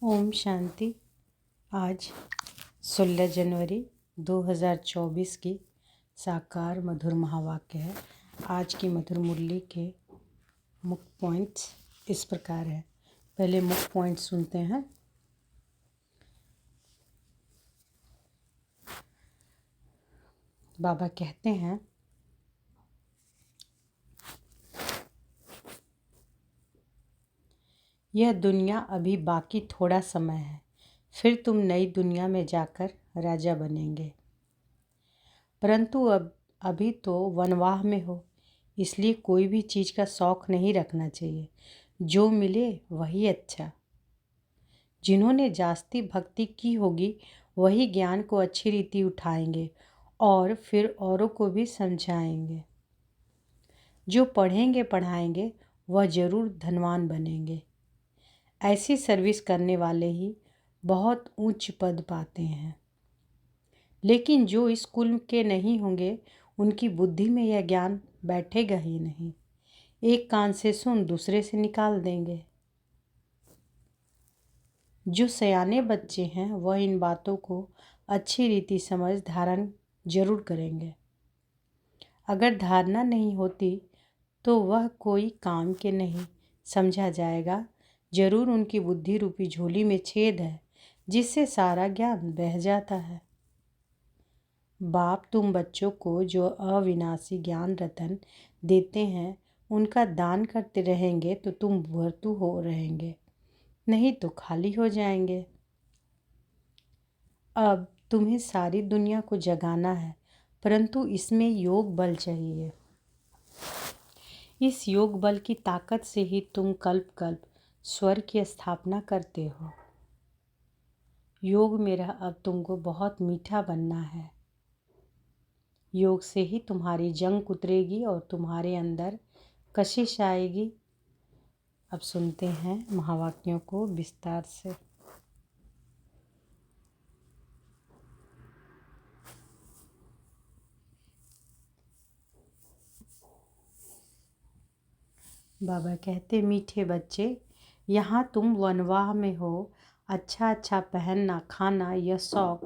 ओम शांति। आज 16 जनवरी 2024 की साकार मधुर महावाक्य है। आज की मधुर मुरली के मुख्य पॉइंट्स इस प्रकार है। पहले मुख्य पॉइंट्स सुनते हैं। बाबा कहते हैं, यह दुनिया अभी बाकी थोड़ा समय है, फिर तुम नई दुनिया में जाकर राजा बनेंगे। परंतु अभी तो वनवाह में हो, इसलिए कोई भी चीज़ का शौक नहीं रखना चाहिए। जो मिले वही अच्छा। जिन्होंने जास्ती भक्ति की होगी वही ज्ञान को अच्छी रीति उठाएंगे और फिर औरों को भी समझाएंगे। जो पढ़ेंगे पढ़ाएंगे वह जरूर धनवान बनेंगे। ऐसी सर्विस करने वाले ही बहुत उच्च पद पाते हैं। लेकिन जो स्कूल के नहीं होंगे उनकी बुद्धि में यह ज्ञान बैठेगा ही नहीं। एक कान से सुन दूसरे से निकाल देंगे। जो सयाने बच्चे हैं वह इन बातों को अच्छी रीति समझ धारण जरूर करेंगे। अगर धारणा नहीं होती तो वह कोई काम के नहीं समझा जाएगा। जरूर उनकी बुद्धि रूपी झोली में छेद है जिससे सारा ज्ञान बह जाता है। बाप तुम बच्चों को जो अविनाशी ज्ञान रतन देते हैं उनका दान करते रहेंगे तो तुम भरतू हो रहेंगे, नहीं तो खाली हो जाएंगे। अब तुम्हें सारी दुनिया को जगाना है, परंतु इसमें योग बल चाहिए। इस योग बल की ताकत से ही तुम कल्प कल्प स्वर्ग की स्थापना करते हो। योग मेरा अब तुमको बहुत मीठा बनना है। योग से ही तुम्हारी जंग उतरेगी और तुम्हारे अंदर कशिश आएगी। अब सुनते हैं महावाक्यों को विस्तार से। बाबा कहते, मीठे बच्चे, यहाँ तुम वनवाह में हो। अच्छा अच्छा पहनना खाना यह शौक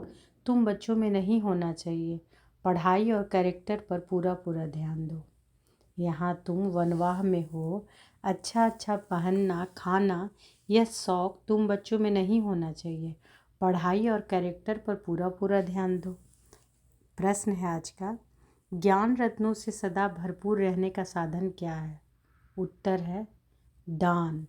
तुम बच्चों में नहीं होना चाहिए। पढ़ाई और कैरेक्टर पर पूरा पूरा ध्यान दो। यहाँ तुम वनवाह में हो। अच्छा अच्छा पहनना खाना यह शौक तुम बच्चों में नहीं होना चाहिए। पढ़ाई और कैरेक्टर पर पूरा पूरा ध्यान दो। प्रश्न है आज का, ज्ञान रत्नों से सदा भरपूर रहने का साधन क्या है? उत्तर है दान।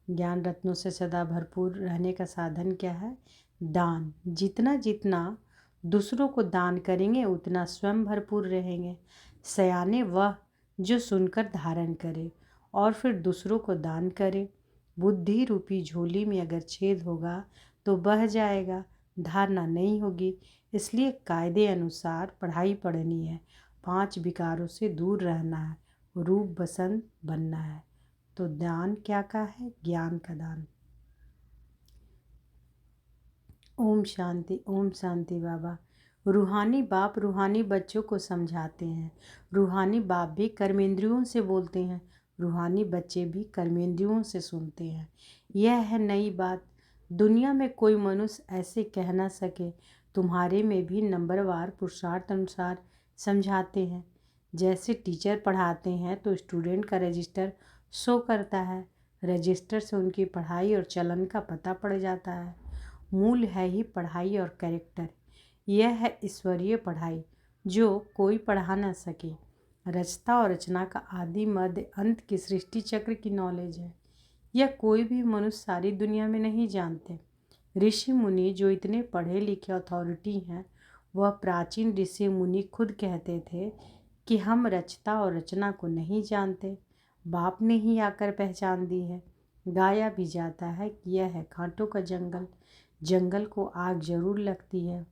ज्ञान रत्नों से सदा भरपूर रहने का साधन क्या है? दान। जितना जितना दूसरों को दान करेंगे उतना स्वयं भरपूर रहेंगे। सयाने वह जो सुनकर धारण करे और फिर दूसरों को दान करे। बुद्धि रूपी झोली में अगर छेद होगा तो बह जाएगा, धारणा नहीं होगी। इसलिए कायदे अनुसार पढ़ाई पढ़नी है, 5 विकारों से दूर रहना है, रूप बसंत बनना है। तो दान क्या का है? ज्ञान का दान। ओम शांति। ओम शांति। बाबा रूहानी बाप रूहानी बच्चों को समझाते हैं। रूहानी बाप भी कर्मेंद्रियों से बोलते हैं, रूहानी बच्चे भी कर्मेंद्रियों से सुनते हैं। यह है नई बात। दुनिया में कोई मनुष्य ऐसे कह ना सके। तुम्हारे में भी नंबरवार पुरुषार्थ अनुसार समझाते हैं। जैसे टीचर पढ़ाते हैं तो स्टूडेंट का रजिस्टर शो करता है। रजिस्टर से उनकी पढ़ाई और चलन का पता पड़ जाता है। मूल है ही पढ़ाई और कैरेक्टर। यह है ईश्वरीय पढ़ाई जो कोई पढ़ा ना सके। रचता और रचना का आदि मध्य अंत की सृष्टि चक्र की नॉलेज है। यह कोई भी मनुष्य सारी दुनिया में नहीं जानते। ऋषि मुनि जो इतने पढ़े लिखे अथॉरिटी हैं, वह प्राचीन ऋषि मुनि खुद कहते थे कि हम रचता और रचना को नहीं जानते। बाप ने ही आकर पहचान दी है। गाया भी जाता है कि यह है कांटों का जंगल। जंगल को आग जरूर लगती है,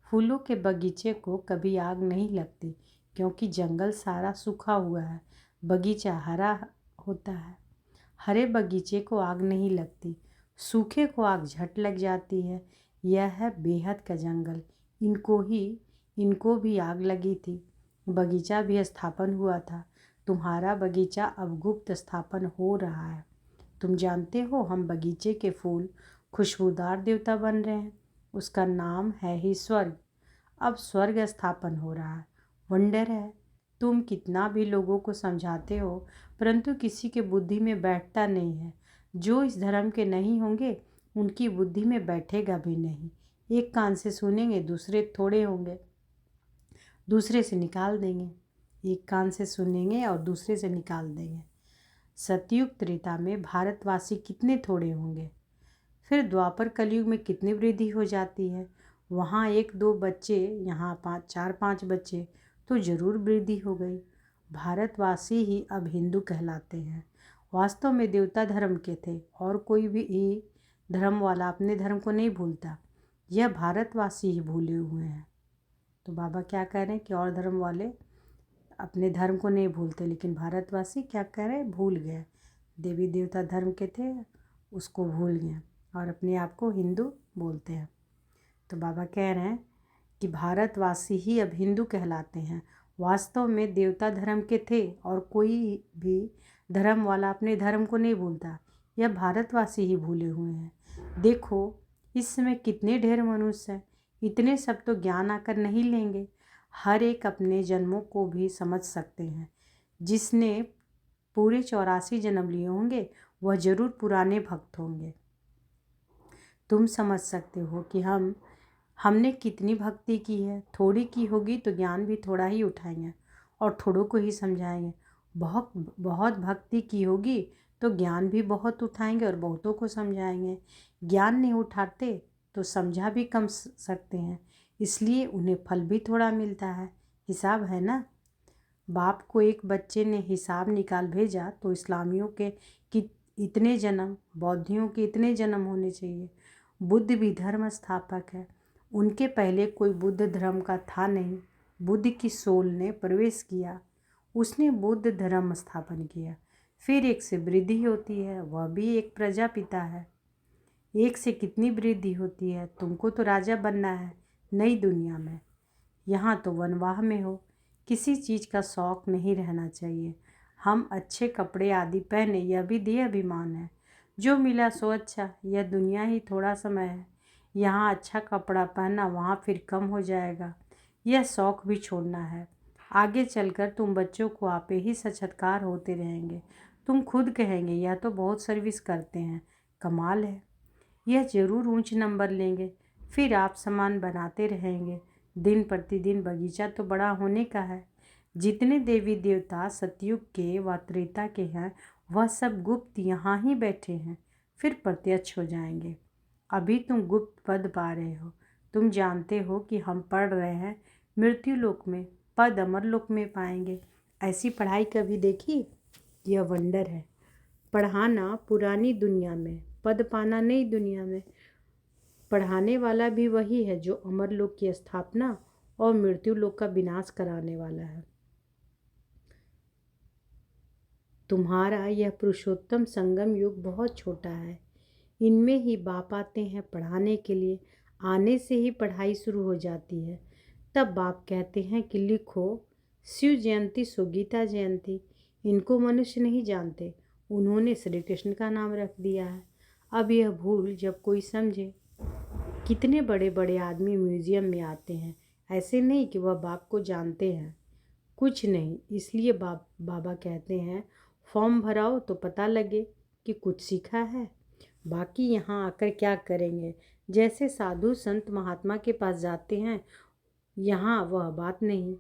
फूलों के बगीचे को कभी आग नहीं लगती, क्योंकि जंगल सारा सूखा हुआ है, बगीचा हरा होता है। हरे बगीचे को आग नहीं लगती, सूखे को आग झट लग जाती है। यह है बेहद का जंगल। इनको भी आग लगी थी। बगीचा भी स्थापन हुआ था। तुम्हारा बगीचा अब गुप्त स्थापन हो रहा है। तुम जानते हो हम बगीचे के फूल खुशबूदार देवता बन रहे हैं। उसका नाम है ही स्वर्ग। अब स्वर्ग स्थापन हो रहा है। वंडर है। तुम कितना भी लोगों को समझाते हो परंतु किसी के बुद्धि में बैठता नहीं है। जो इस धर्म के नहीं होंगे उनकी बुद्धि में बैठेगा भी नहीं। एक कान से सुनेंगे, दूसरे थोड़े होंगे, दूसरे से निकाल देंगे। एक कान से सुनेंगे और दूसरे से निकाल देंगे। सतयुग त्रेता में भारतवासी कितने थोड़े होंगे। फिर द्वापर कलयुग में कितनी वृद्धि हो जाती है। वहाँ 1-2 बच्चे, यहाँ 4-5 बच्चे, तो ज़रूर वृद्धि हो गई। भारतवासी ही अब हिंदू कहलाते हैं। वास्तव में देवता धर्म के थे और कोई भी धर्म वाला अपने धर्म को नहीं भूलता। यह भारतवासी ही भूले हुए हैं। तो बाबा क्या कह रहे हैं कि और धर्म वाले अपने धर्म को नहीं भूलते, लेकिन भारतवासी क्या कह रहे हैं, भूल गए। देवी देवता धर्म के थे उसको भूल गए और अपने आप को हिंदू बोलते हैं। तो बाबा कह रहे हैं कि भारतवासी ही अब हिंदू कहलाते हैं। वास्तव में देवता धर्म के थे और कोई भी धर्म वाला अपने धर्म को नहीं भूलता। यह भारतवासी ही भूले हुए हैं। देखो इस समय कितने ढेर मनुष्य हैं। इतने सब तो ज्ञान आकर नहीं लेंगे। हर एक अपने जन्मों को भी समझ सकते हैं। जिसने पूरे 84 जन्म लिए होंगे वह जरूर पुराने भक्त होंगे। तुम समझ सकते हो कि हमने कितनी भक्ति की है। थोड़ी की होगी तो ज्ञान भी थोड़ा ही उठाएंगे और थोड़ों को ही समझाएंगे। बहुत बहुत भक्ति की होगी तो ज्ञान भी बहुत उठाएंगे और बहुतों को समझाएंगे। ज्ञान नहीं उठाते तो समझा भी कम सकते हैं, इसलिए उन्हें फल भी थोड़ा मिलता है। हिसाब है ना। बाप को एक बच्चे ने हिसाब निकाल भेजा तो इस्लामियों के कि इतने जन्म, बौद्धियों के इतने जन्म होने चाहिए। बुद्ध भी धर्म स्थापक है। उनके पहले कोई बुद्ध धर्म का था नहीं। बुद्ध की सोल ने प्रवेश किया, उसने बुद्ध धर्म स्थापन किया। फिर एक से वृद्धि होती है, वह भी एक प्रजापिता है। एक से कितनी वृद्धि होती है। तुमको तो राजा बनना है नई दुनिया में। यहाँ तो वनवाह में हो। किसी चीज़ का शौक़ नहीं रहना चाहिए। हम अच्छे कपड़े आदि पहने, यह भी देह अभिमान है। जो मिला सो अच्छा। यह दुनिया ही थोड़ा समय है। यहाँ अच्छा कपड़ा पहना, वहाँ फिर कम हो जाएगा। यह शौक़ भी छोड़ना है। आगे चलकर तुम बच्चों को आपे ही साक्षात्कार होते रहेंगे। तुम खुद कहेंगे यह तो बहुत सर्विस करते हैं, कमाल है। यह ज़रूर ऊंच नंबर लेंगे। फिर आप सामान बनाते रहेंगे। दिन प्रतिदिन बगीचा तो बड़ा होने का है। जितने देवी देवता सतयुग के व त्रेता के हैं वह सब गुप्त यहाँ ही बैठे हैं, फिर प्रत्यक्ष हो जाएंगे। अभी तुम गुप्त पद पा रहे हो। तुम जानते हो कि हम पढ़ रहे हैं मृत्यु लोक में, पद अमर लोक में पाएंगे। ऐसी पढ़ाई कभी देखी? यह वंडर है। पढ़ाना पुरानी दुनिया में, पद पाना नई दुनिया में। पढ़ाने वाला भी वही है जो अमर लोक की स्थापना और मृत्यु लोक का विनाश कराने वाला है। तुम्हारा यह पुरुषोत्तम संगम युग बहुत छोटा है। इनमें ही बाप आते हैं पढ़ाने के लिए। आने से ही पढ़ाई शुरू हो जाती है। तब बाप कहते हैं कि लिखो शिव जयंती सो गीता जयंती। इनको मनुष्य नहीं जानते, उन्होंने श्री कृष्ण का नाम रख दिया है। अब यह भूल जब कोई समझे। कितने बड़े बड़े आदमी म्यूजियम में आते हैं, ऐसे नहीं कि वह बाप को जानते हैं, कुछ नहीं। इसलिए बाबा कहते हैं फॉर्म भराओ तो पता लगे कि कुछ सीखा है। बाकी यहाँ आकर क्या करेंगे। जैसे साधु संत महात्मा के पास जाते हैं, यहाँ वह बात नहीं।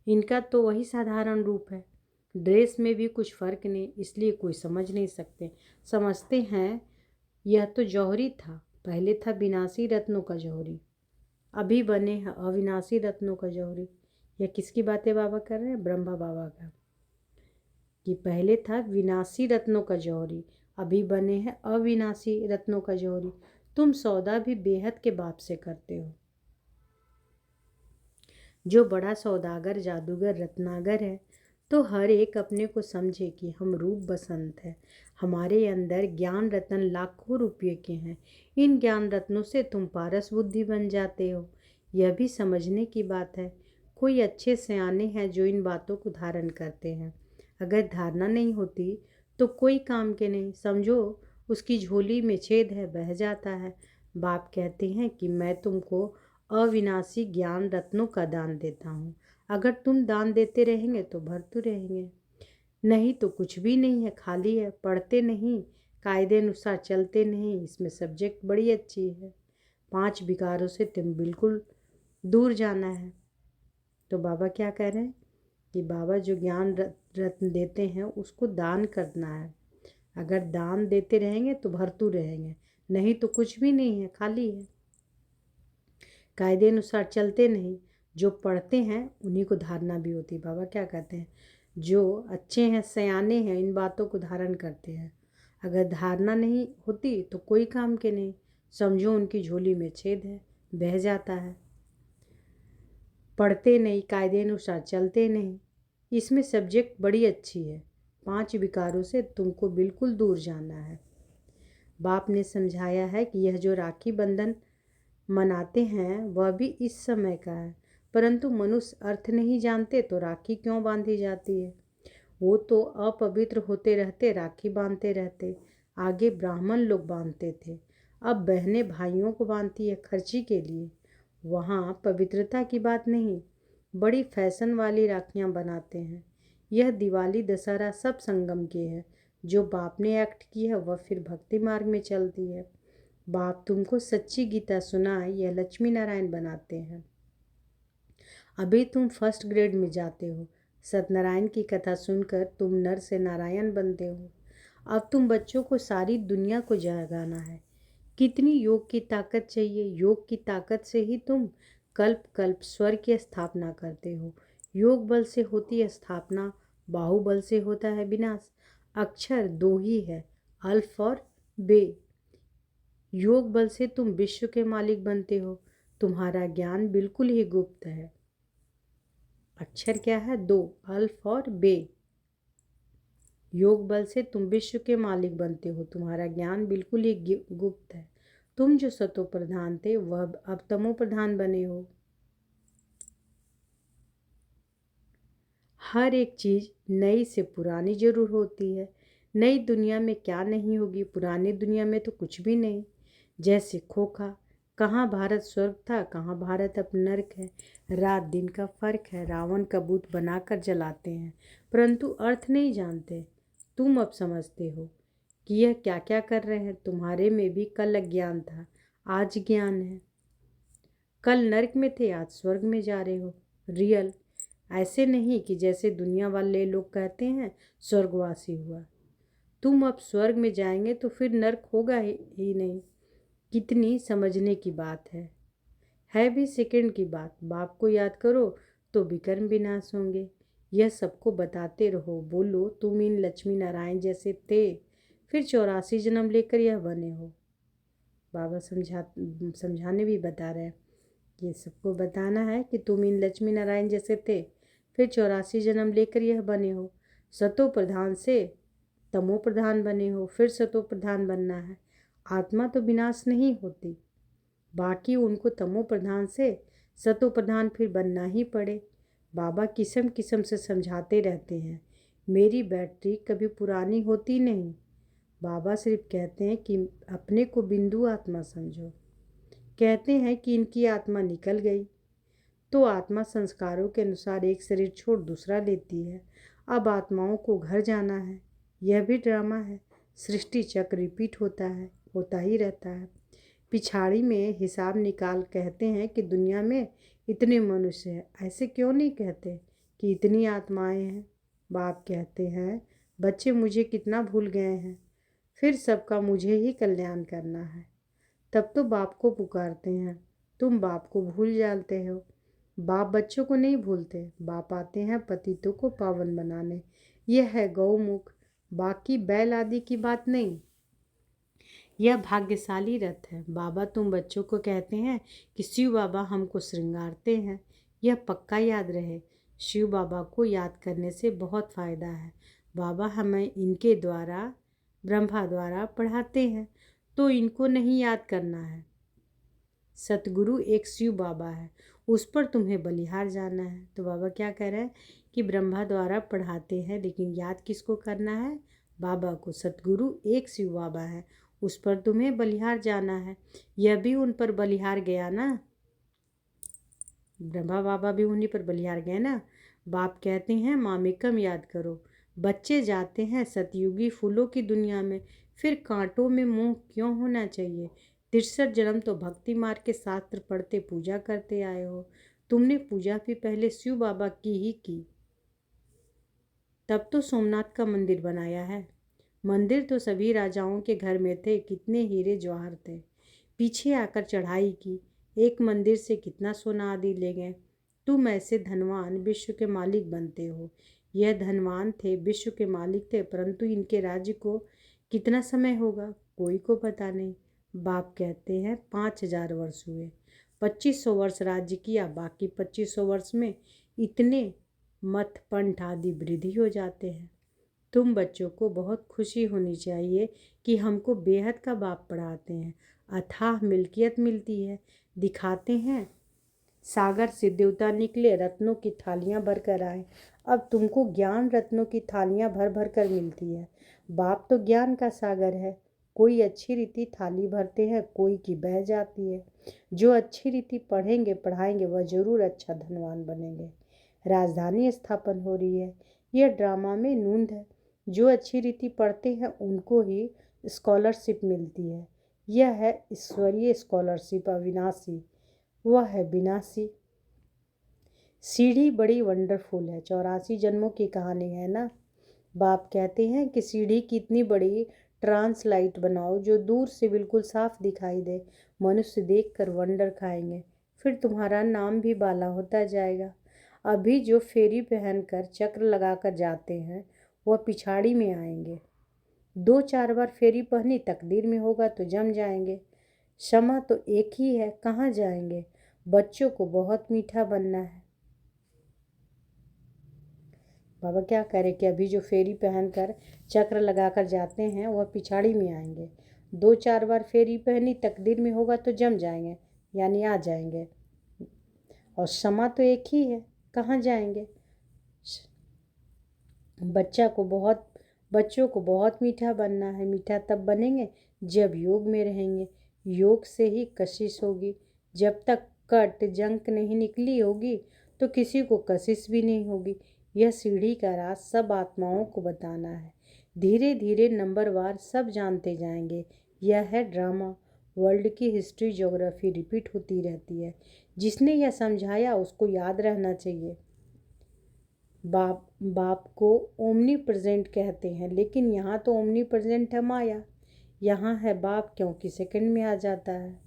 इनका तो वही साधारण रूप है। ड्रेस में भी कुछ फ़र्क नहीं, इसलिए कोई समझ नहीं सकते। समझते हैं यह तो जौहरी था, पहले था विनाशी रत्नों का जौहरी, अभी बने हैं अविनाशी रत्नों का जौहरी। यह किसकी बातें बाबा कर रहे हैं? ब्रह्मा बाबा का। कि पहले था विनाशी रत्नों का जौहरी, अभी बने हैं अविनाशी रत्नों का जौहरी। तुम सौदा भी बेहद के बाप से करते हो। जो बड़ा सौदागर, जादूगर, रत्नागर है, तो हर एक अपने को समझे कि हम रूप बसंत है। हमारे अंदर ज्ञान रत्न लाखों रुपये के हैं। इन ज्ञान रत्नों से तुम पारस बुद्धि बन जाते हो। यह भी समझने की बात है। कोई अच्छे सयाने हैं जो इन बातों को धारण करते हैं। अगर धारणा नहीं होती तो कोई काम के नहीं, समझो उसकी झोली में छेद है, बह जाता है। बाप कहते हैं कि मैं तुमको अविनाशी ज्ञान रत्नों का दान देता हूँ। अगर तुम दान देते रहेंगे तो भरते रहेंगे, नहीं तो कुछ भी नहीं है, खाली है। पढ़ते नहीं, कायदे अनुसार चलते नहीं। इसमें सब्जेक्ट बड़ी अच्छी है। 5 विकारों से तुम बिल्कुल दूर जाना है। तो बाबा क्या कह रहे हैं कि बाबा जो ज्ञान रत्न देते हैं उसको दान करना है। अगर दान देते रहेंगे तो भरतू रहेंगे, नहीं तो कुछ भी नहीं है, खाली है। कायदे अनुसार चलते नहीं, जो पढ़ते हैं उन्हीं को धारणा भी होती है। बाबा क्या कहते हैं, जो अच्छे हैं, सयाने हैं, इन बातों को धारण करते हैं। अगर धारणा नहीं होती तो कोई काम के नहीं, समझो उनकी झोली में छेद है, बह जाता है। पढ़ते नहीं, कायदे अनुसार चलते नहीं। इसमें सब्जेक्ट बड़ी अच्छी है। 5 विकारों से तुमको बिल्कुल दूर जाना है। बाप ने समझाया है कि यह जो राखी बंधन मनाते हैं वह भी इस समय का है, परंतु मनुष्य अर्थ नहीं जानते तो राखी क्यों बांधी जाती है। वो तो अपवित्र होते रहते, राखी बांधते रहते। आगे ब्राह्मण लोग बांधते थे, अब बहनें भाइयों को बांधती है खर्ची के लिए। वहाँ पवित्रता की बात नहीं, बड़ी फैशन वाली राखियाँ बनाते हैं। यह दिवाली दशहरा सब संगम के है। जो बाप ने एक्ट की है वह फिर भक्ति मार्ग में चलती है। बाप तुमको सच्ची गीता सुनाए, यह लक्ष्मी नारायण बनाते हैं। अभी तुम फर्स्ट ग्रेड में जाते हो। सत्यनारायण की कथा सुनकर तुम नर से नारायण बनते हो। अब तुम बच्चों को सारी दुनिया को जगाना है। कितनी योग की ताकत चाहिए। योग की ताकत से ही तुम कल्प कल्प स्वर्ग की स्थापना करते हो। योग बल से होती है स्थापना, बाहुबल से होता है विनाश। अक्षर 2 ही है, अल्फ और बे। योग बल से तुम विश्व के मालिक बनते हो। तुम्हारा ज्ञान बिल्कुल ही गुप्त है। अक्षर क्या है? 2, अल्फ और बे। योग बल से तुम विश्व के मालिक बनते हो। तुम्हारा ज्ञान बिल्कुल ही गुप्त है। तुम जो सतो प्रधान थे वह अब तमो प्रधान बने हो। हर एक चीज नई से पुरानी जरूर होती है। नई दुनिया में क्या नहीं होगी, पुरानी दुनिया में तो कुछ भी नहीं। जैसे खोखा, कहाँ भारत स्वर्ग था, कहाँ भारत अब नर्क है। रात दिन का फर्क है। रावण का बुत बनाकर जलाते हैं, परंतु अर्थ नहीं जानते। तुम अब समझते हो कि यह क्या क्या कर रहे हैं। तुम्हारे में भी कल अज्ञान था, आज ज्ञान है। कल नर्क में थे, आज स्वर्ग में जा रहे हो। रियल, ऐसे नहीं कि जैसे दुनिया वाले लोग कहते हैं स्वर्गवासी हुआ। तुम अब स्वर्ग में जाएंगे तो फिर नर्क होगा ही नहीं। कितनी समझने की बात है भी सेकंड की बात। बाप को याद करो तो विकर्म विनाश होंगे। यह सबको बताते रहो। बोलो तुम इन लक्ष्मी नारायण जैसे थे, फिर 84 जन्म लेकर यह बने हो। बाबा समझाने भी बता रहे हैं। ये सबको बताना है कि तुम इन लक्ष्मी नारायण जैसे थे, फिर 84 जन्म लेकर यह बने हो। सतो प्रधान से तमो प्रधान बने हो, फिर सतो प्रधान बनना है। आत्मा तो विनाश नहीं होती, बाकी उनको तमो प्रधान से सतो प्रधान फिर बनना ही पड़े। बाबा किस्म किस्म से समझाते रहते हैं। मेरी बैटरी कभी पुरानी होती नहीं। बाबा सिर्फ कहते हैं कि अपने को बिंदु आत्मा समझो। कहते हैं कि इनकी आत्मा निकल गई तो आत्मा संस्कारों के अनुसार एक शरीर छोड़ दूसरा लेती है। अब आत्माओं को घर जाना है। यह भी ड्रामा है। सृष्टि चक्र रिपीट होता ही रहता है। पिछाड़ी में हिसाब निकाल कहते हैं कि दुनिया में इतने मनुष्य हैं। ऐसे क्यों नहीं कहते कि इतनी आत्माएं हैं। बाप कहते हैं बच्चे मुझे कितना भूल गए हैं, फिर सबका मुझे ही कल्याण करना है। तब तो बाप को पुकारते हैं। तुम बाप को भूल जाते हो। बाप बच्चों को नहीं भूलते। बाप आते हैं पतितों को पावन बनाने। यह है गौमुख, बाकी बैल आदि की बात नहीं। यह भाग्यशाली रथ है। बाबा तुम बच्चों को कहते हैं कि शिव बाबा हमको श्रृंगारते हैं। यह पक्का याद रहे। शिव बाबा को याद करने से बहुत फ़ायदा है। बाबा हमें इनके द्वारा, ब्रह्मा द्वारा पढ़ाते हैं, तो इनको नहीं याद करना है। सतगुरु एक शिव बाबा है, उस पर तुम्हें बलिहार जाना है। तो बाबा क्या कह रहे हैं कि ब्रह्मा द्वारा पढ़ाते हैं, लेकिन याद किसको करना है? बाबा को सतगुरु एक शिव बाबा है, उस पर तुम्हें बलिहार जाना है। यह भी उन पर बलिहार गया ना, ब्रह्मा बाबा भी उन्हीं पर बलिहार गए ना। बाप कहते हैं मामेकम याद करो। बच्चे जाते हैं सतयुगी फूलों की दुनिया में, फिर कांटों में मोह क्यों होना चाहिए। 63 जन्म तो भक्ति मार्ग के शास्त्र पढ़ते पूजा करते आए हो। तुमने पूजा भी पहले शिव बाबा की ही की, तब तो सोमनाथ का मंदिर बनाया है। मंदिर तो सभी राजाओं के घर में थे, कितने हीरे जवाहर थे। पीछे आकर चढ़ाई की, एक मंदिर से कितना सोना आदि ले गए। तुम ऐसे धनवान विश्व के मालिक बनते हो। यह धनवान थे, विश्व के मालिक थे, परंतु इनके राज्य को कितना समय होगा कोई को पता नहीं। बाप कहते हैं 5000 वर्ष हुए। 2500 वर्ष राज्य किया, बाकी 2500 वर्ष में इतने मत पंथ आदि वृद्धि हो जाते हैं। तुम बच्चों को बहुत खुशी होनी चाहिए कि हमको बेहद का बाप पढ़ाते हैं। अथाह मिल्कियत मिलती है। दिखाते हैं सागर से देवता निकले, रत्नों की थालियां भर कर आए। अब तुमको ज्ञान रत्नों की थालियां भर भर कर मिलती है। बाप तो ज्ञान का सागर है। कोई अच्छी रीति थाली भरते हैं, कोई की बह जाती है। जो अच्छी रीति पढ़ेंगे पढ़ाएंगे वह जरूर अच्छा धनवान बनेंगे। राजधानी स्थापन हो रही है, यह ड्रामा में नूंद है। जो अच्छी रीति पढ़ते हैं उनको ही स्कॉलरशिप मिलती है। यह है ईश्वरीय स्कॉलरशिप, अविनाशी, वह है विनाशी। सीढ़ी बड़ी वंडरफुल है, 84 जन्मों की कहानी है ना। बाप कहते हैं कि सीढ़ी कितनी बड़ी ट्रांसलाइट बनाओ जो दूर से बिल्कुल साफ दिखाई दे। मनुष्य देखकर वंडर खाएंगे, फिर तुम्हारा नाम भी बाला होता जाएगा। अभी जो फेरी पहनकर चक्र लगाकर जाते हैं वह पिछाड़ी में आएंगे। 2-4 बार फेरी पहनी, तकदीर में होगा तो जम जाएंगे। क्षमा तो एक ही है, कहाँ जाएंगे। बच्चों को बहुत मीठा बनना है। बाबा क्या करे कि अभी जो फेरी पहनकर चक्र लगाकर जाते हैं वह पिछाड़ी में आएंगे। 2-4 बार फेरी पहनी, तकदीर में होगा तो जम जाएंगे, यानी आ जाएंगे। और क्षमा तो एक ही है, कहाँ जाएंगे। बच्चों को बहुत मीठा बनना है। मीठा तब बनेंगे जब योग में रहेंगे। योग से ही कशिश होगी। जब तक कट जंक नहीं निकली होगी तो किसी को कशिश भी नहीं होगी। यह सीढ़ी का राज सब आत्माओं को बताना है। धीरे धीरे नंबरवार सब जानते जाएंगे। यह है ड्रामा। वर्ल्ड की हिस्ट्री ज्योग्राफी रिपीट होती रहती है। जिसने यह समझाया उसको याद रहना चाहिए। बाप को ओमनी प्रेजेंट कहते हैं, लेकिन यहाँ तो ओमनी प्रेजेंट है माया। यहाँ है बाप क्योंकि सेकंड में आ जाता है।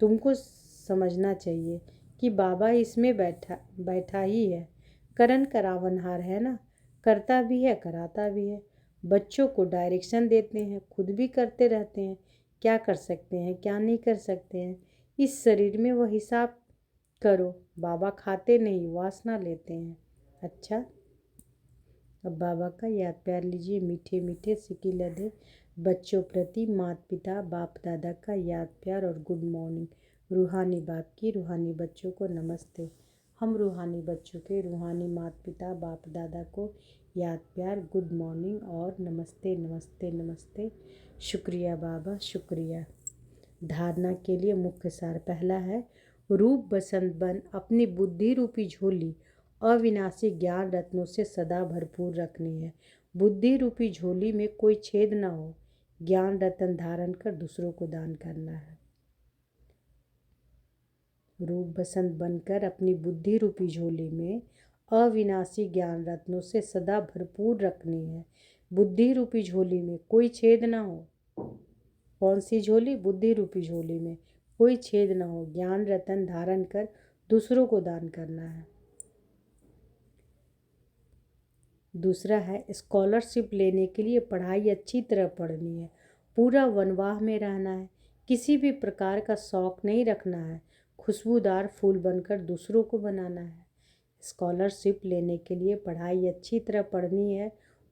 तुमको समझना चाहिए कि बाबा इसमें बैठा ही है। करण करावनहार है ना, करता भी है कराता भी है। बच्चों को डायरेक्शन देते हैं, खुद भी करते रहते हैं। क्या कर सकते हैं क्या नहीं कर सकते हैं, इस शरीर में वह हिसाब करो। बाबा खाते नहीं, वासना लेते हैं। अच्छा, अब बाबा का याद प्यार लीजिए। मीठे मीठे सिकी लदे बच्चों प्रति माता पिता बाप दादा का याद प्यार और गुड मॉर्निंग। रूहानी बाप की रूहानी बच्चों को नमस्ते। हम रूहानी बच्चों के रूहानी माता पिता बाप दादा को याद प्यार, गुड मॉर्निंग और नमस्ते नमस्ते नमस्ते। शुक्रिया बाबा, शुक्रिया। धारणा के लिए मुख्य सार पहला है, रूप बसंत बन अपनी बुद्धि रूपी झोली अविनाशी ज्ञान रत्नों से सदा भरपूर रखनी है। बुद्धि रूपी झोली में कोई छेद ना हो। ज्ञान रत्न धारण कर दूसरों को दान करना है। रूप बसंत बनकर अपनी बुद्धि रूपी झोली में अविनाशी ज्ञान रत्नों से सदा भरपूर रखनी है। बुद्धि रूपी झोली में कोई छेद ना हो। कौन सी झोली? बुद्धि रूपी झोली में कोई छेद ना हो। ज्ञान रत्न धारण कर दूसरों को दान करना है। दूसरा है, स्कॉलरशिप लेने के लिए पढ़ाई अच्छी तरह पढ़नी है। पूरा वनवाह में रहना है। किसी भी प्रकार का शौक नहीं रखना है। खुशबूदार फूल बनकर दूसरों को बनाना है। स्कॉलरशिप लेने के लिए पढ़ाई अच्छी तरह पढ़नी है।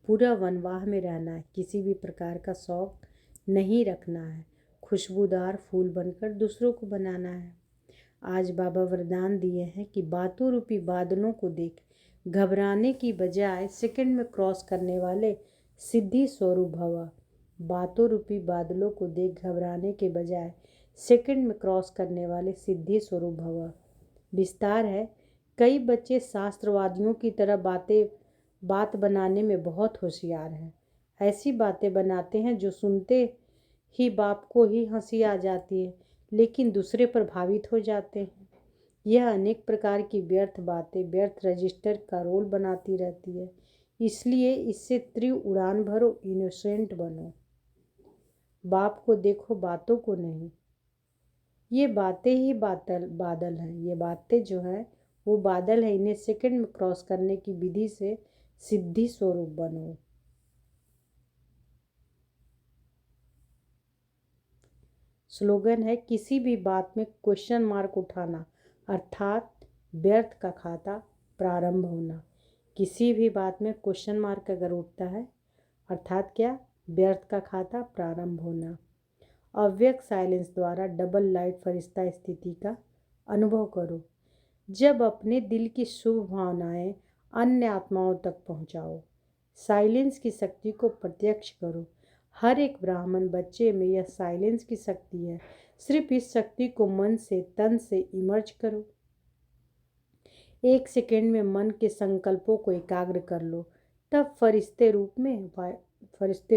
पूरा वनवाह में रहना है। किसी भी प्रकार का शौक नहीं रखना है। खुशबूदार फूल बनकर दूसरों को बनाना है। आज बाबा वरदान दिए हैं कि बातों रूपी बादलों को देख घबराने की बजाय सेकंड में क्रॉस करने वाले सिद्धि स्वरूप भव। बातों रूपी बादलों को देख घबराने के बजाय सेकंड में क्रॉस करने वाले सिद्धि स्वरूप भव। विस्तार है, कई बच्चे शास्त्रवादियों की तरह बात बनाने में बहुत होशियार हैं। ऐसी बातें बनाते हैं जो सुनते ही बाप को ही हंसी आ जाती है, लेकिन दूसरे प्रभावित हो जाते हैं। यह अनेक प्रकार की व्यर्थ बातें व्यर्थ रजिस्टर का रोल बनाती रहती है। इसलिए इससे तीव्र उड़ान भरो, इनोसेंट बनो। बाप को देखो, बातों को नहीं। ये बातें ही बादल हैं। ये बातें जो है वो बादल है। इन्हें सेकंड में क्रॉस करने की विधि से सिद्धि स्वरूप बनो। स्लोगन है, किसी भी बात में क्वेश्चन मार्क उठाना अर्थात व्यर्थ का खाता प्रारंभ होना। किसी भी बात में क्वेश्चन मार्क अगर उठता है अर्थात क्या, व्यर्थ का खाता प्रारंभ होना। अव्यक्त साइलेंस द्वारा डबल लाइट फरिश्ता स्थिति का अनुभव करो। जब अपने दिल की शुभ भावनाएं अन्य आत्माओं तक पहुंचाओ, साइलेंस की शक्ति को प्रत्यक्ष करो। हर एक ब्राह्मण बच्चे में यह साइलेंस की शक्ति है। सिर्फ इस शक्ति को मन से तन से इमर्ज करो। 1 सेकेंड में मन के संकल्पों को एकाग्र कर लो, तब फरिश्ते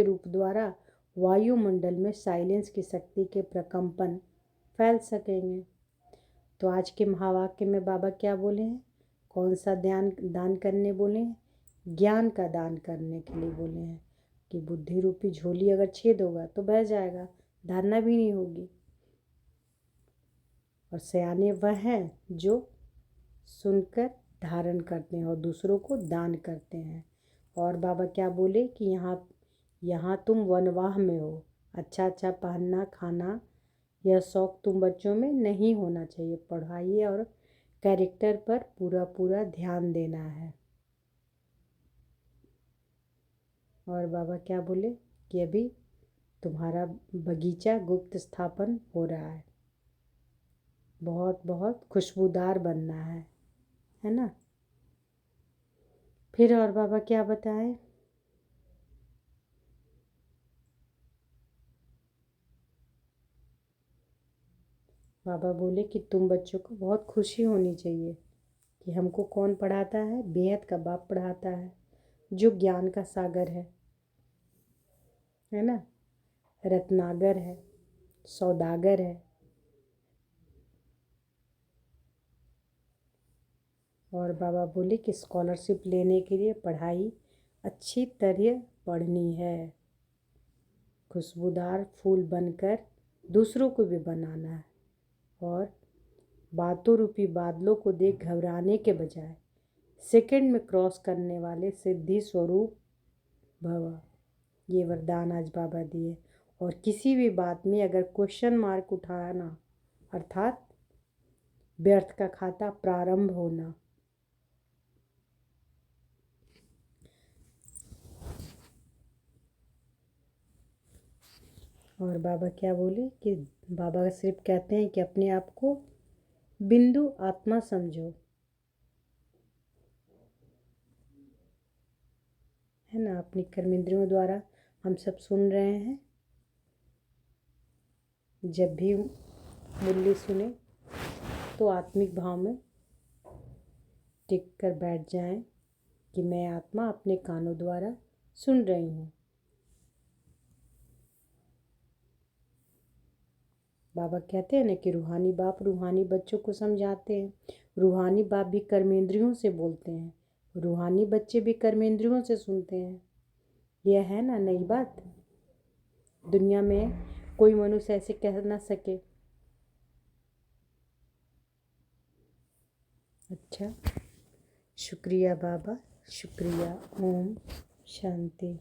रूप द्वारा वायुमंडल में साइलेंस की शक्ति के प्रकंपन फैल सकेंगे। तो आज के महावाक्य में बाबा क्या बोले हैं? कौन सा दान करने बोले हैं? ज्ञान का दान करने के लिए बोले हैं कि बुद्धि रूपी झोली अगर छेद होगा तो बह जाएगा, धारणा भी नहीं होगी। और सयाने वह हैं जो सुनकर धारण करते हैं और दूसरों को दान करते हैं। और बाबा क्या बोले कि यहाँ तुम वनवाह में हो। अच्छा पहनना खाना यह शौक तुम बच्चों में नहीं होना चाहिए। पढ़ाई और कैरेक्टर पर पूरा ध्यान देना है। और बाबा क्या बोले कि अभी तुम्हारा बगीचा गुप्त स्थापन हो रहा है, बहुत खुशबूदार बनना है ना। फिर और बाबा क्या बताएं? बाबा बोले कि तुम बच्चों को बहुत खुशी होनी चाहिए कि हमको कौन पढ़ाता है? बेहद का बाप पढ़ाता है, जो ज्ञान का सागर है ना, रत्नागर है, सौदागर है। और बाबा बोले कि स्कॉलरशिप लेने के लिए पढ़ाई अच्छी तरह पढ़नी है, खुशबूदार फूल बनकर दूसरों को भी बनाना है। और बातों रूपी बादलों को देख घबराने के बजाय सेकंड में क्रॉस करने वाले सिद्धि स्वरूप भव। ये वरदान आज बाबा दिए। और किसी भी बात में अगर क्वेश्चन मार्क उठाना अर्थात व्यर्थ का खाता प्रारंभ होना। और बाबा क्या बोले कि बाबा सिर्फ कहते हैं कि अपने आप को बिंदु आत्मा समझो, है ना। अपनी कर्मेंद्रियों द्वारा हम सब सुन रहे हैं। जब भी मुरली सुने तो आत्मिक भाव में टिक कर बैठ जाएं कि मैं आत्मा अपने कानों द्वारा सुन रही हूँ। बाबा कहते हैं ना कि रूहानी बाप रूहानी बच्चों को समझाते हैं। रूहानी बाप भी कर्मेंद्रियों से बोलते हैं, रूहानी बच्चे भी कर्मेंद्रियों से सुनते हैं। यह है ना नई बात। दुनिया में कोई मनुष्य ऐसे कह ना सके। अच्छा, शुक्रिया बाबा, शुक्रिया। ओम शांति।